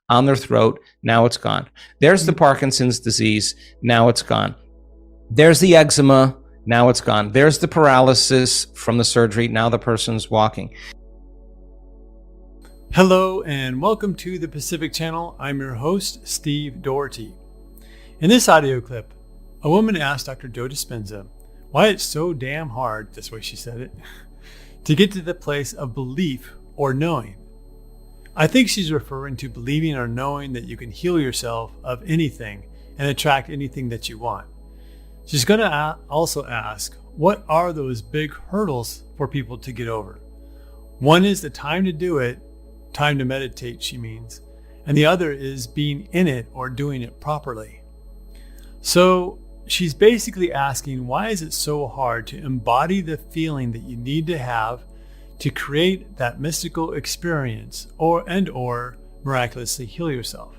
on their throat. Now it's gone. There's the Parkinson's disease. Now it's gone. There's the eczema. Now it's gone. There's the paralysis from the surgery. Now the person's walking. Hello and welcome to the Pacific Channel. I'm your host, Steve Doherty. In this audio clip, a woman asked Dr. Joe Dispenza why it's so damn hard, that's the way she said it, to get to the place of belief or knowing. I think she's referring to believing or knowing that you can heal yourself of anything and attract anything that you want. She's going to also ask, what are those big hurdles for people to get over? One is the time to do it, time to meditate, she means, and the other is being in it or doing it properly. So she's basically asking, why is it so hard to embody the feeling that you need to have to create that mystical experience or miraculously heal yourself?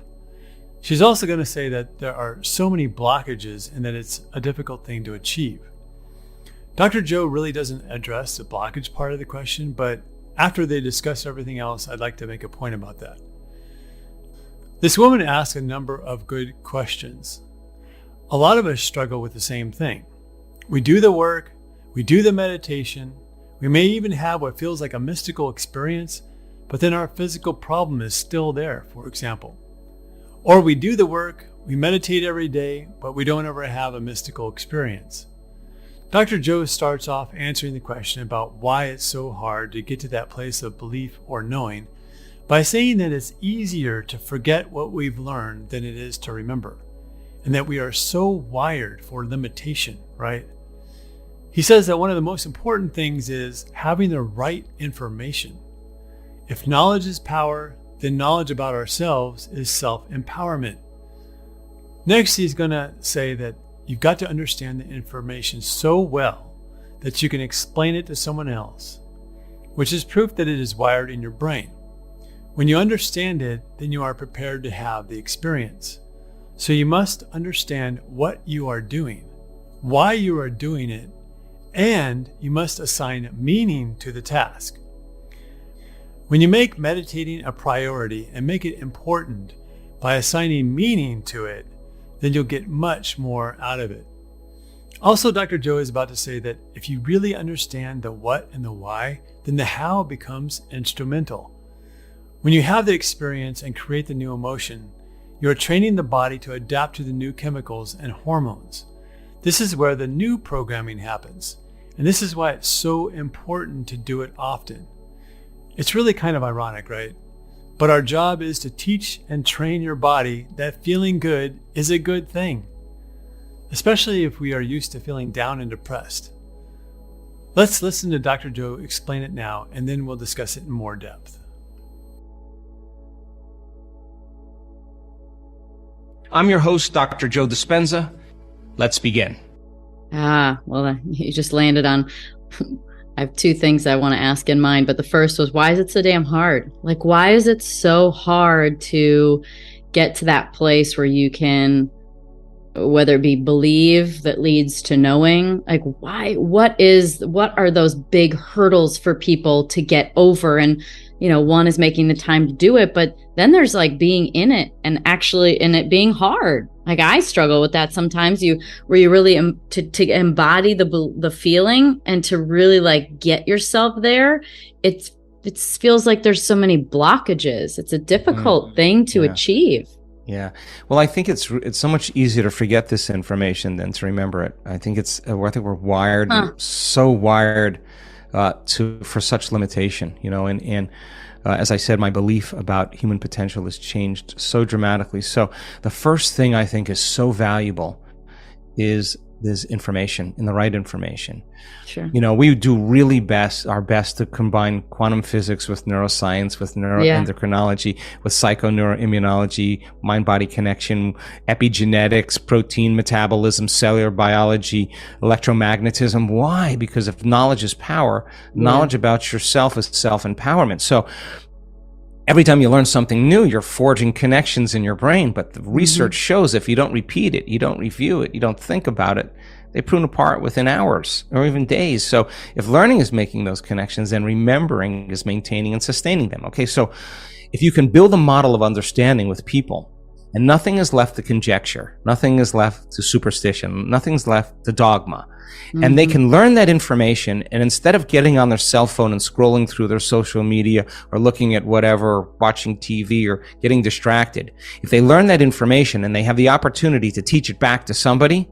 She's also going to say that there are so many blockages and that it's a difficult thing to achieve. Dr. Joe really doesn't address the blockage part of the question, but after they discuss everything else, I'd like to make a point about that. This woman asked a number of good questions. A lot of us struggle with the same thing. We do the work, we do the meditation, we may even have what feels like a mystical experience, but then our physical problem is still there, for example. Or we do the work, we meditate every day, but we don't ever have a mystical experience. Dr. Joe starts off answering the question about why it's so hard to get to that place of belief or knowing by saying that it's easier to forget what we've learned than it is to remember, and that we are so wired for limitation, right? He says that one of the most important things is having the right information. If knowledge is power, then knowledge about ourselves is self-empowerment. Next, he's going to say that you've got to understand the information so well that you can explain it to someone else, which is proof that it is wired in your brain. When you understand it, then you are prepared to have the experience. So you must understand what you are doing, why you are doing it, and you must assign meaning to the task. When you make meditating a priority and make it important by assigning meaning to it, then you'll get much more out of it. Also, Dr. Joe is about to say that if you really understand the what and the why, then the how becomes instrumental. When you have the experience and create the new emotion, you are training the body to adapt to the new chemicals and hormones. This is where the new programming happens, and this is why it's so important to do it often. It's really kind of ironic, right? But our job is to teach and train your body that feeling good is a good thing, especially if we are used to feeling down and depressed. Let's listen to Dr. Joe explain it now, and then we'll discuss it in more depth. I'm your host, Dr. Joe Dispenza. Let's begin. Well, you just landed on... I have two things I want to ask in mind, but the first was, why is it so damn hard? Like, why is it so hard to get to that place where you can, whether it be believe that leads to knowing, like why, what are those big hurdles for people to get over? And, one is making the time to do it, but then there's like being in it and actually in it being hard. Like I struggle with that sometimes. Where you really to embody the feeling and to really like get yourself there. It feels like there's so many blockages. It's a difficult thing to achieve. Yeah. Well, I think it's so much easier to forget this information than to remember it. I think we're wired, so wired for such limitation, and as I said, my belief about human potential has changed so dramatically. So the first thing I think is so valuable is this information, and the right information. Sure. We do our best to combine quantum physics with neuroscience, with neuroendocrinology, with psychoneuroimmunology, mind-body connection, epigenetics, protein metabolism, cellular biology, electromagnetism. Why? Because if knowledge is power, knowledge about yourself is self-empowerment. So every time you learn something new, you're forging connections in your brain. But the research shows if you don't repeat it, you don't review it, you don't think about it, they prune apart within hours or even days. So if learning is making those connections, then remembering is maintaining and sustaining them. Okay, so if you can build a model of understanding with people, and nothing is left to conjecture, nothing is left to superstition, nothing's left to dogma, and they can learn that information, and instead of getting on their cell phone and scrolling through their social media or looking at whatever, watching TV or getting distracted, if they learn that information and they have the opportunity to teach it back to somebody,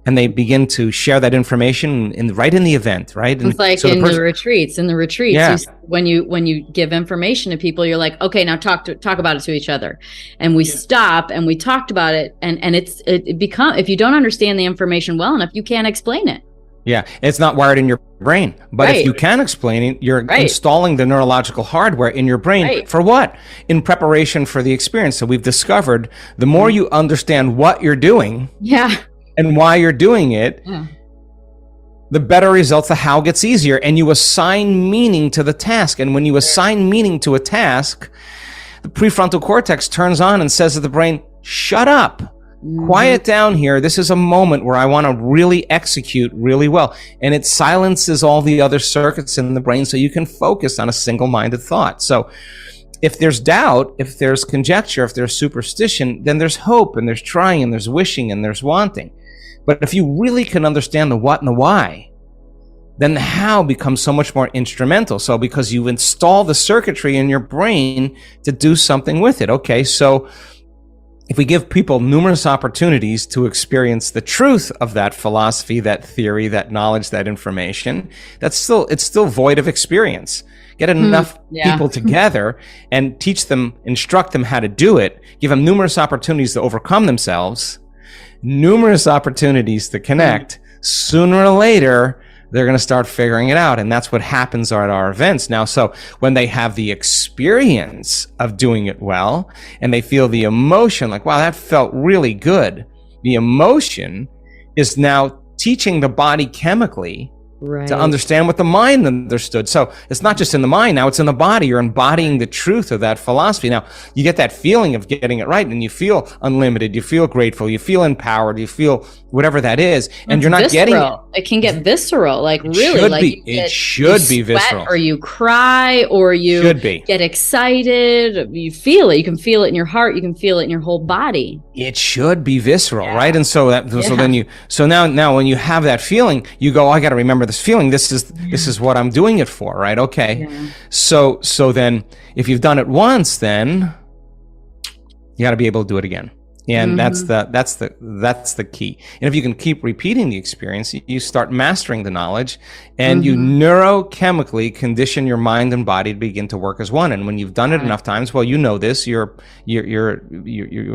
and they begin to share that information right in the event, right? And it's like so the retreats. In the retreats, yeah. when you give information to people, you're like, okay, now talk about it to each other, and we stop and we talked about it, and it become, if you don't understand the information well enough, you can't explain it. Yeah, it's not wired in your brain. But if you can explain it, you're installing the neurological hardware in your brain. For what? In preparation for the experience. So we've discovered the more you understand what you're doing. Yeah. And why you're doing it, the better results, the how gets easier, and you assign meaning to the task. And when you assign meaning to a task, the prefrontal cortex turns on and says to the brain, shut up, quiet down here. This is a moment where I want to really execute really well. And it silences all the other circuits in the brain so you can focus on a single-minded thought. So if there's doubt, if there's conjecture, if there's superstition, then there's hope, and there's trying, and there's wishing, and there's wanting. But if you really can understand the what and the why, then the how becomes so much more instrumental. So because you install the circuitry in your brain to do something with it. Okay, so if we give people numerous opportunities to experience the truth of that philosophy, that theory, that knowledge, that information, it's still void of experience. Get enough people together and teach them, instruct them how to do it, give them numerous opportunities to overcome themselves, numerous opportunities to connect. Sooner or later, they're going to start figuring it out. And that's what happens at our events now. So when they have the experience of doing it well, and they feel the emotion, like, wow, that felt really good. The emotion is now teaching the body chemically to understand what the mind understood. So it's not just in the mind now, it's in the body. You're embodying the truth of that philosophy. Now, you get that feeling of getting it right, and you feel unlimited, you feel grateful, you feel empowered, you feel whatever that is, and you're not getting it. It can get visceral, like really. It should be visceral. Or you cry, or you get excited. You feel it. You can feel it in your heart. You can feel it in your whole body. It should be visceral, right? And so now when you have that feeling, you go, oh, I got to remember this feeling. This is what I'm doing it for, right? Okay. Yeah. So then if you've done it once, then you got to be able to do it again. And that's the key. And if you can keep repeating the experience, you start mastering the knowledge, and you neurochemically condition your mind and body to begin to work as one. And when you've done it enough times, well, you know this. You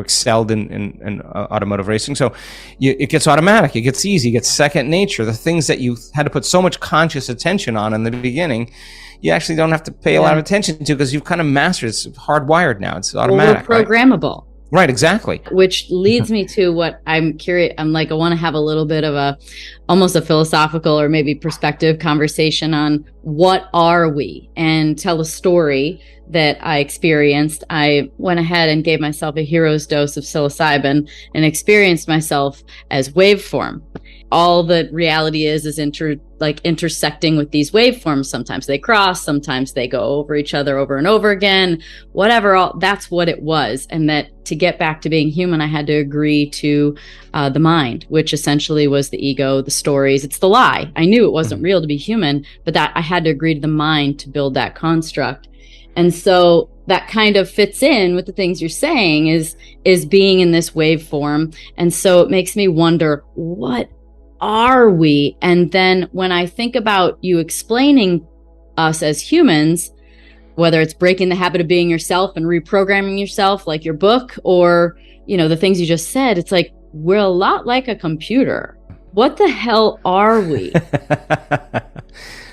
excelled in automotive racing, so it gets automatic. It gets easy. It gets second nature. The things that you had to put so much conscious attention on in the beginning, you actually don't have to pay a lot of attention to, because you've kind of mastered. It's hardwired now. It's automatic. Well, we're programmable. Right, exactly. Which leads me to what I'm curious. I want to have a little bit of almost a philosophical or maybe perspective conversation on what are we, and tell a story that I experienced. I went ahead and gave myself a hero's dose of psilocybin and experienced myself as waveform. All that reality is intersecting with these waveforms. Sometimes they cross, sometimes they go over each other over and over again, whatever. That's what it was. And that to get back to being human, I had to agree to the mind, which essentially was the ego, the stories. It's the lie. I knew it wasn't real to be human, but that I had to agree to the mind to build that construct. And so that kind of fits in with the things you're saying is being in this waveform. And so it makes me wonder, what are we? And then when I think about you explaining us as humans, whether it's breaking the habit of being yourself and reprogramming yourself, like your book, or, the things you just said, it's like, we're a lot like a computer. What the hell are we?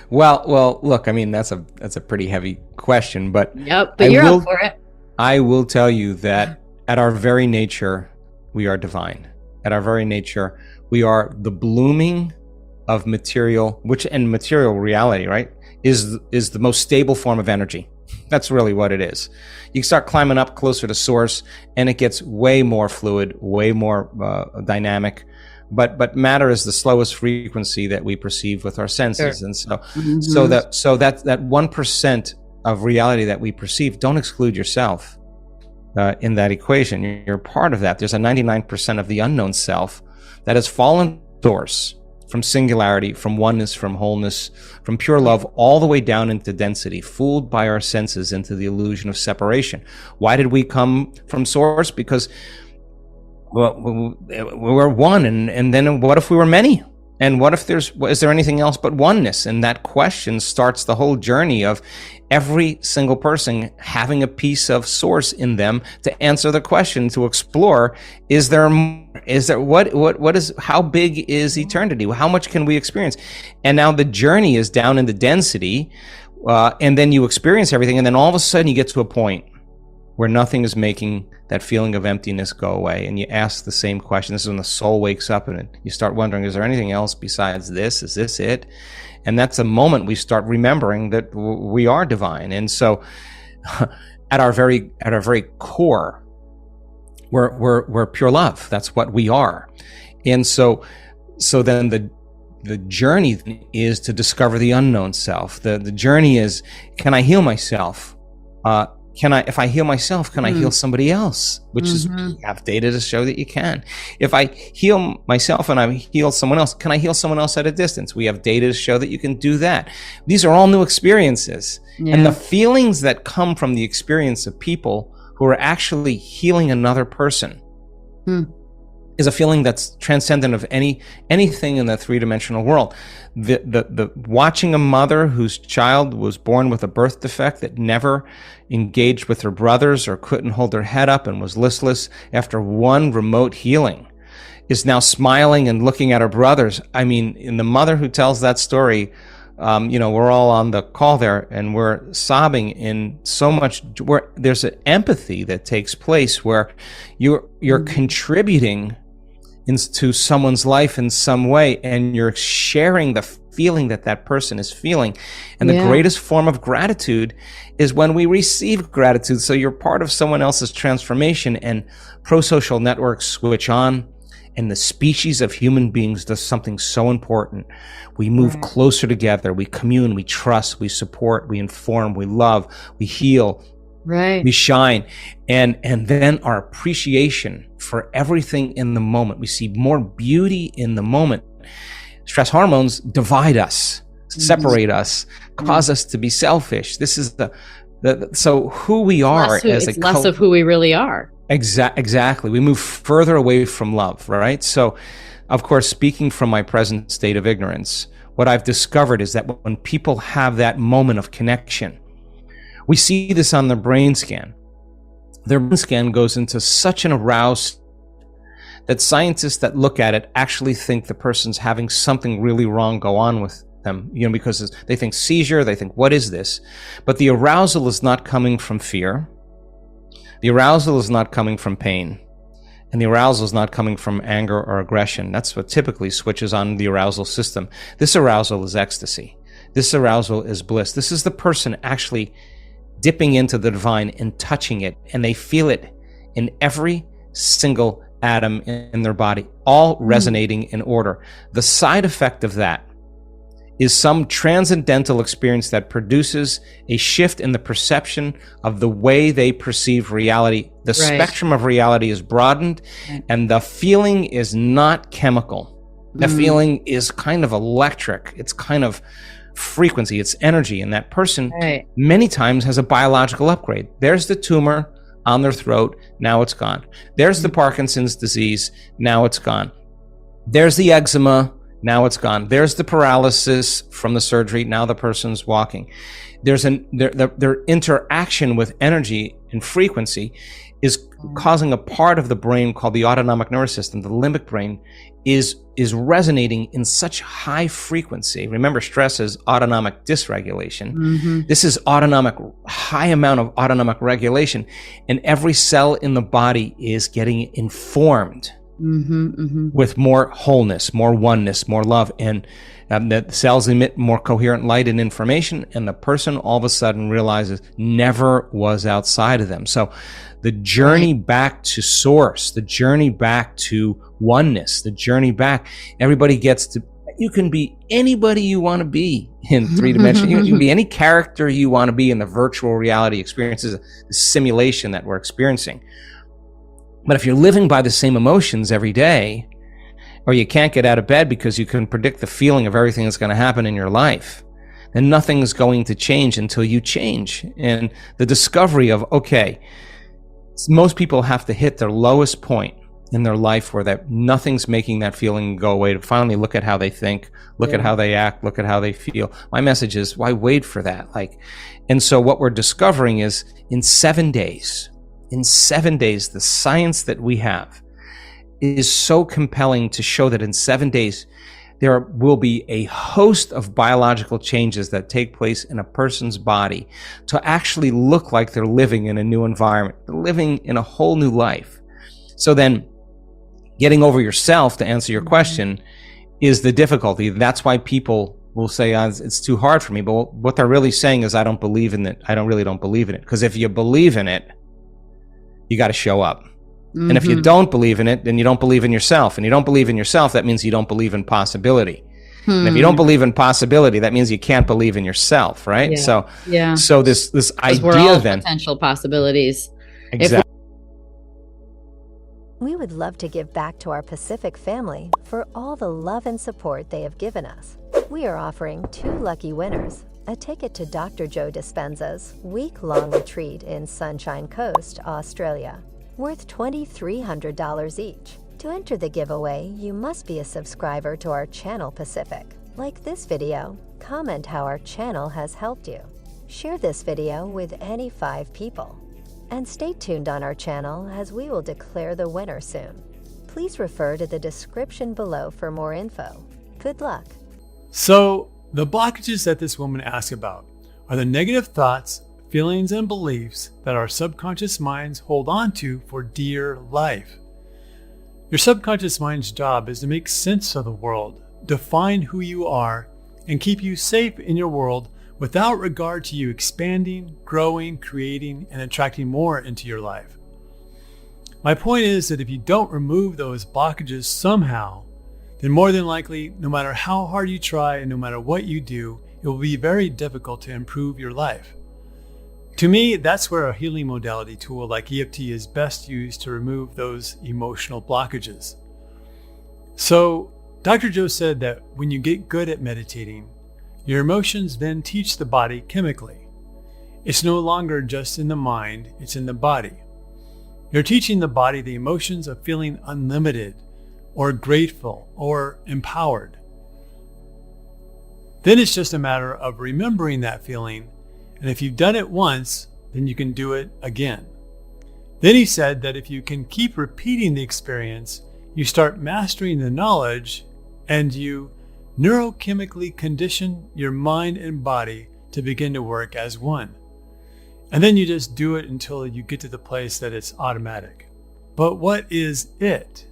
Well, look, I mean, that's a pretty heavy question, but you're up for it. I will tell you that at our very nature, we are divine. At our very nature, we are the blooming of material, material reality, right, is the most stable form of energy. That's really what it is. You start climbing up closer to source, and it gets way more fluid, way more dynamic. But matter is the slowest frequency that we perceive with our senses, and so that 1% of reality that we perceive, don't exclude yourself in that equation. You're part of that. There's a 99% of the unknown self that has fallen source from singularity, from oneness, from wholeness, from pure love, all the way down into density, fooled by our senses into the illusion of separation. Why did we come from source? Because we were one, and then what if we were many? And what if is there anything else but oneness? And that question starts the whole journey of every single person having a piece of source in them to answer the question, to explore, how big is eternity? How much can we experience? And now the journey is down in the density, and then you experience everything, and then all of a sudden you get to a point where nothing is making that feeling of emptiness go away. And you ask the same question. This is when the soul wakes up and you start wondering, is there anything else besides this? Is this it? And that's the moment we start remembering that we are divine. And so at our very core, we're pure love. That's what we are. And so then the journey is to discover the unknown self. The journey is, can I heal myself? If I heal myself, can I heal somebody else? Which is, we have data to show that you can. If I heal myself and I heal someone else, can I heal someone else at a distance? We have data to show that you can do that. These are all new experiences. Yeah. And the feelings that come from the experience of people who are actually healing another person is a feeling that's transcendent of anything in the three-dimensional world. The watching a mother whose child was born with a birth defect that never engaged with her brothers or couldn't hold her head up and was listless after one remote healing is now smiling and looking at her brothers. I mean, in the mother who tells that story, we're all on the call there and we're sobbing in so much, where there's an empathy that takes place where you're contributing into someone's life in some way, and you're sharing the feeling that person is feeling. And the greatest form of gratitude is when we receive gratitude. So you're part of someone else's transformation, and pro-social networks switch on, and the species of human beings does something so important. We move closer together, we commune, we trust, we support, we inform, we love, we heal, we shine. And then our appreciation for everything in the moment. We see more beauty in the moment. Stress hormones divide us, separate us, cause us to be selfish. This is so who we are it's less of who we really are. Exactly. We move further away from love, right? So, of course, speaking from my present state of ignorance, what I've discovered is that when people have that moment of connection, we see this on their brain scan. Their brain scan goes into such an aroused that scientists that look at it actually think the person's having something really wrong go on with them, because they think seizure, they think, what is this? But the arousal is not coming from fear. The arousal is not coming from pain. And the arousal is not coming from anger or aggression. That's what typically switches on the arousal system. This arousal is ecstasy. This arousal is bliss. This is the person actually dipping into the divine and touching it, and they feel it in every single atom in their body, all resonating in order. The side effect of that is some transcendental experience that produces a shift in the perception of the way they perceive reality. The spectrum of reality is broadened, and the feeling is not chemical. The feeling is kind of electric. It's kind of frequency, it's energy, and that person many times has a biological upgrade. There's the tumor on their throat, now it's gone. There's the Parkinson's disease, now it's gone. There's the eczema, now it's gone. There's the paralysis from the surgery, now the person's walking. Their interaction with energy and frequency is causing a part of the brain called the autonomic nervous system, the limbic brain, is resonating in such high frequency. Remember, stress is autonomic dysregulation. This is high amount of autonomic regulation, and every cell in the body is getting informed with more wholeness, more oneness, more love, and the cells emit more coherent light and information, and the person all of a sudden realizes never was outside of them. So the journey back to source, the journey back to oneness, the journey back, everybody gets to, you can be anybody you want to be in 3-dimensional. You can be any character you want to be in the virtual reality experiences, the simulation that we're experiencing. But if you're living by the same emotions every day, or you can't get out of bed because you can predict the feeling of everything that's going to happen in your life, then nothing is going to change until you change. And the discovery of, okay, most people have to hit their lowest point in their life where that nothing's making that feeling go away, to finally look at how they think, look at how they act, look at how they feel. My message is, why wait for that? And so what we're discovering is in 7 days, the science that we have is so compelling to show that in 7 days, there will be a host of biological changes that take place in a person's body to actually look like they're living in a new environment, they're living in a whole new life. So then, getting over yourself, to answer your question, is the difficulty. That's why people will say, it's too hard for me. But what they're really saying is, I don't believe in it. I really don't believe in it. Because if you believe in it, you got to show up. And if you don't believe in it, then you don't believe in yourself. And you don't believe in yourself, that means you don't believe in possibility. And if you don't believe in possibility, that means you can't believe in yourself, right? Yeah. So this idea we're all then, potential possibilities. Exactly. We would love to give back to our Pacific family for all the love and support they have given us. We are offering 2 lucky winners a ticket to Dr. Joe Dispenza's week-long retreat in Sunshine Coast, Australia, worth $2,300 each. To enter the giveaway, you must be a subscriber to our channel Pacific. Like this video, comment how our channel has helped you. Share this video with any 5 people. And stay tuned on our channel as we will declare the winner soon. Please refer to the description below for more info. Good luck. So, the blockages that this woman asked about are the negative thoughts, feelings, and beliefs that our subconscious minds hold on to for dear life. Your subconscious mind's job is to make sense of the world, define who you are, and keep you safe in your world without regard to you expanding, growing, creating, and attracting more into your life. My point is that if you don't remove those blockages somehow, then more than likely, no matter how hard you try and no matter what you do, it will be very difficult to improve your life. To me, that's where a healing modality tool like EFT is best used to remove those emotional blockages. So, Dr. Joe said that when you get good at meditating, your emotions then teach the body chemically. It's no longer just in the mind, it's in the body. You're teaching the body the emotions of feeling unlimited or grateful or empowered. Then it's just a matter of remembering that feeling, and if you've done it once, then you can do it again. Then he said that if you can keep repeating the experience, you start mastering the knowledge and you neurochemically condition your mind and body to begin to work as one. And then you just do it until you get to the place that it's automatic. But what is it?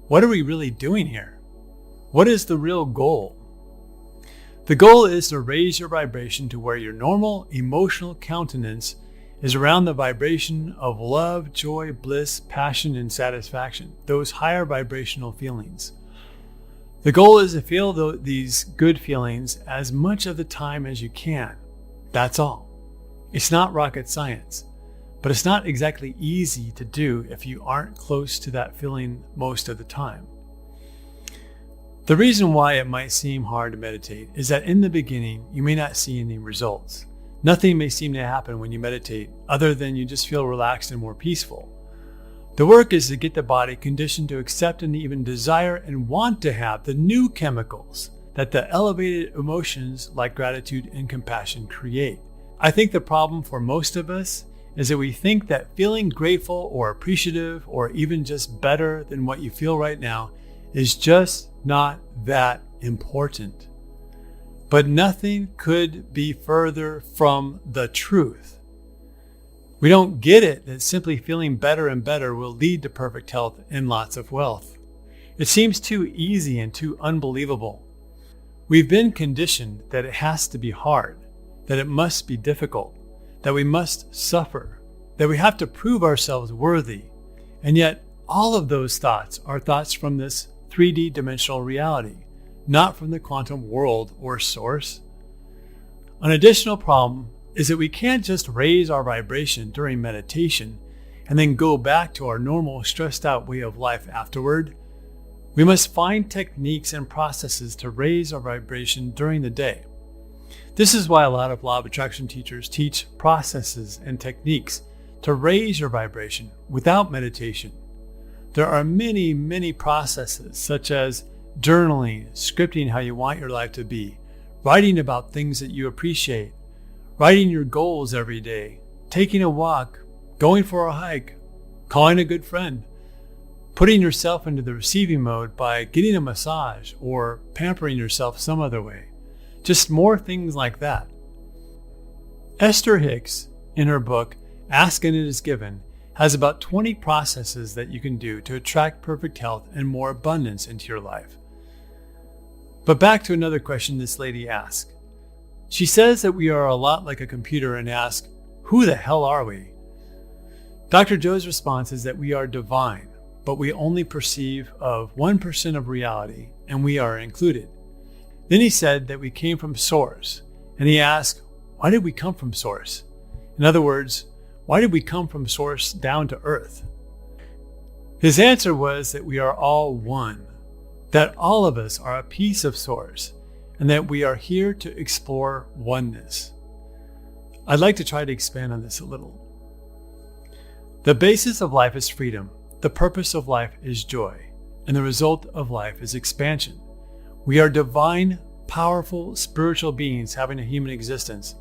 What are we really doing here? What is the real goal? The goal is to raise your vibration to where your normal emotional countenance is around the vibration of love, joy, bliss, passion, and satisfaction, those higher vibrational feelings. The goal is to feel these good feelings as much of the time as you can. That's all. It's not rocket science, but it's not exactly easy to do if you aren't close to that feeling most of the time. The reason why it might seem hard to meditate is that in the beginning, you may not see any results. Nothing may seem to happen when you meditate other than you just feel relaxed and more peaceful. The work is to get the body conditioned to accept and even desire and want to have the new chemicals that the elevated emotions like gratitude and compassion create. I think the problem for most of us is that we think that feeling grateful or appreciative or even just better than what you feel right now is just not that important. But nothing could be further from the truth. We don't get it that simply feeling better and better will lead to perfect health and lots of wealth. It seems too easy and too unbelievable. We've been conditioned that it has to be hard, that it must be difficult, that we must suffer, that we have to prove ourselves worthy. And yet, all of those thoughts are thoughts from this 3D dimensional reality. not from the quantum world or source. An additional problem is that we can't just raise our vibration during meditation and then go back to our normal stressed out way of life afterward. We must find techniques and processes to raise our vibration during the day. This is why a lot of law of attraction teachers teach processes and techniques to raise your vibration without meditation. There are many processes such as journaling, scripting how you want your life to be, writing about things that you appreciate, writing your goals every day, taking a walk, going for a hike, calling a good friend, putting yourself into the receiving mode by getting a massage or pampering yourself some other way. Just more things like that. Esther Hicks, in her book, Ask and It Is Given, has about 20 processes that you can do to attract perfect health and more abundance into your life. But back to another question this lady asked. She says that we are a lot like a computer and asks, who the hell are we? Dr. Joe's response is that we are divine, but we only perceive of 1% of reality, and we are included. Then he said that we came from Source, and he asked, why did we come from Source? In other words, why did we come from Source down to Earth? His answer was that we are all one, that all of us are a piece of Source, and that we are here to explore oneness. I'd like to try to expand on this a little. The basis of life is freedom, the purpose of life is joy, and the result of life is expansion. We are divine, powerful, spiritual beings having a human existence,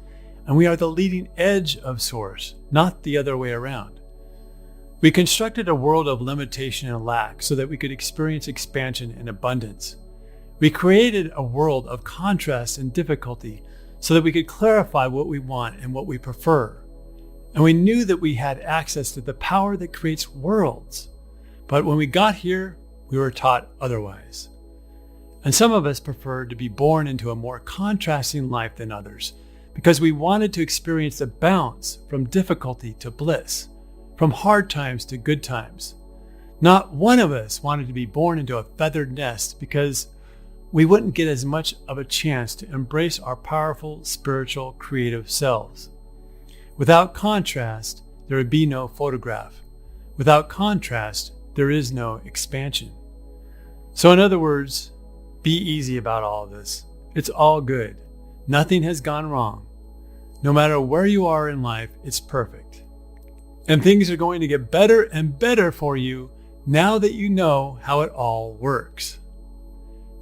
and we are the leading edge of Source, not the other way around. We constructed a world of limitation and lack so that we could experience expansion and abundance. We created a world of contrast and difficulty so that we could clarify what we want and what we prefer. And we knew that we had access to the power that creates worlds. But when we got here, we were taught otherwise. And some of us preferred to be born into a more contrasting life than others because we wanted to experience the bounce from difficulty to bliss, from hard times to good times. Not one of us wanted to be born into a feathered nest because we wouldn't get as much of a chance to embrace our powerful, spiritual, creative selves. Without contrast, there would be no photograph. Without contrast, there is no expansion. So in other words, be easy about all of this. It's all good. Nothing has gone wrong. No matter where you are in life, it's perfect. And things are going to get better and better for you now that you know how it all works.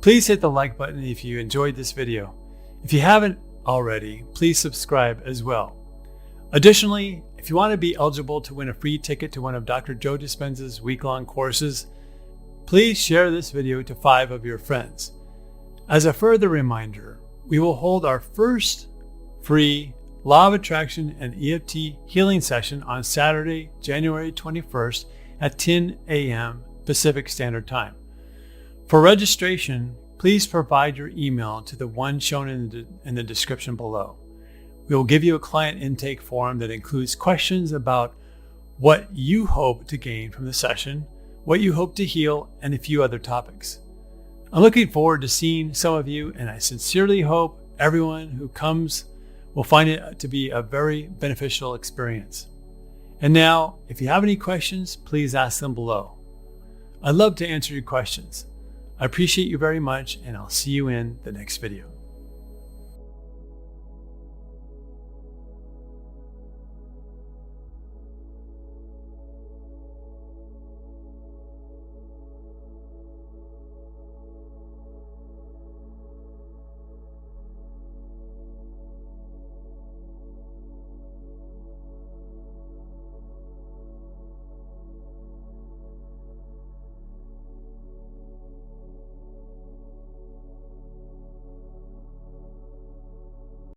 Please hit the like button if you enjoyed this video. If you haven't already, please subscribe as well. Additionally, if you want to be eligible to win a free ticket to one of Dr. Joe Dispenza's week-long courses, please share this video to 5 of your friends. As a further reminder, we will hold our first free Law of Attraction and EFT healing session on Saturday, January 21st at 10 a.m. Pacific Standard Time. For registration, please provide your email to the one shown in the description below. We will give you a client intake form that includes questions about what you hope to gain from the session, what you hope to heal, and a few other topics. I'm looking forward to seeing some of you, and I sincerely hope everyone who comes will find it to be a very beneficial experience. And now, if you have any questions, please ask them below. I'd love to answer your questions. I appreciate you very much, and I'll see you in the next video.